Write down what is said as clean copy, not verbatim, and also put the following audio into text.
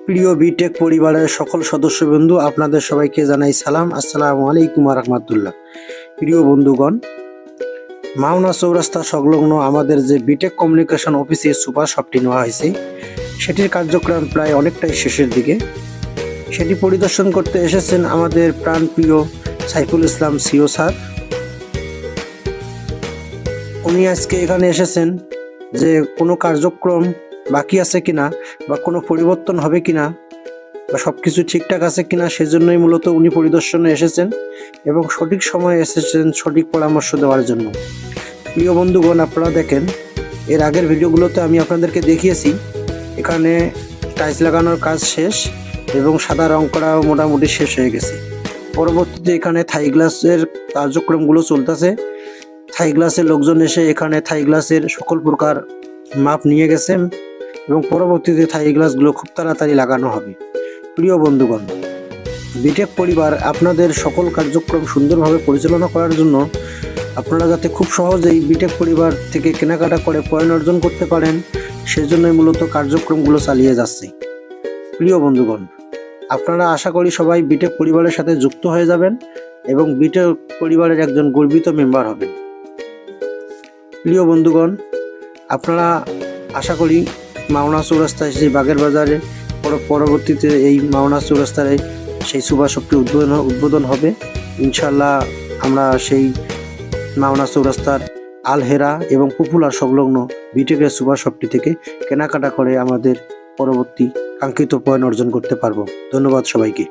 প্রিয় বিটেক পরিবারের সকল সদস্যবৃন্দ, আপনাদের সবাইকে জানাই সালাম। আসসালামু আলাইকুম রাহমাতুল্লাহ। প্রিয় বন্ধুগণ, মাওনা চৌরাস্তা সংলগ্ন আমাদের যে বিটেক কমিউনিকেশন অফিসে সুপার শপটি নেওয়া হয়েছে, সেটির কার্যক্রম প্রায় অনেকটাই শেষের দিকে। সেটি পরিদর্শন করতে এসেছেন আমাদের প্রাণপ্রিয় সাইফুল ইসলাম সিও স্যার। উনি আজকে এখানে এসেছেন যে কোনো কার্যক্রম বাকি আছে কিনা বা কোনো পরিবর্তন হবে কিনা বা সব কিছু ঠিকঠাক আছে কিনা, সেজন্যই মূলত উনি পরিদর্শনে এসেছেন এবং সঠিক সময়ে এসেছেন সঠিক পরামর্শ দেওয়ার জন্য। প্রিয় বন্ধুগণ, আপনারা দেখেন, এর আগের ভিডিওগুলোতে আমি আপনাদেরকে দেখিয়েছি এখানে টাইলস লাগানোর কাজ শেষ এবং সাদা রং করাও মোটামুটি শেষ হয়ে গেছে। পরবর্তীতে এখানে থাই গ্লাসের কার্যক্রমগুলো চলতেছে। থাই গ্লাসের লোকজন এসে এখানে থাই গ্লাসের সকল প্রকার মাপ নিয়ে গেছেন এবং পরবর্তীতে থাই গ্লাসগুলো খুব তাড়াতাড়ি লাগানো হবে। প্রিয় বন্ধুগণ, বিটেক পরিবার আপনাদের সকল কার্যক্রম সুন্দরভাবে পরিচালনা করার জন্য আপনারা যাতে খুব সহজেই বিটেক পরিবার থেকে কেনাকাটা করে পয়েন্ট অর্জন করতে পারেন, সেজন্যই মূলত কার্যক্রমগুলো চালিয়ে যাচ্ছে। প্রিয় বন্ধুগণ, আপনারা আশা করি সবাই বিটেক পরিবারের সাথে যুক্ত হয়ে যাবেন এবং বিটেক পরিবারের একজন গর্বিত মেম্বার হবেন। প্রিয় বন্ধুগণ, আপনারা আশা করি মাওনা চৌরাস্তায় সেই বাগের বাজারে পরবর্তীতে এই মাওনা চৌরাস্তায় সেই সুপার শপটি উদ্বোধন হবে ইনশাল্লাহ। আমরা সেই মাওনা চৌরাস্তার আলহেরা এবং পপুলার সংলগ্ন বিটেকের সুপার শপটি থেকে কেনাকাটা করে আমাদের পরবর্তী কাঙ্ক্ষিত পয়েন্ট অর্জন করতে পারবো। ধন্যবাদ সবাইকে।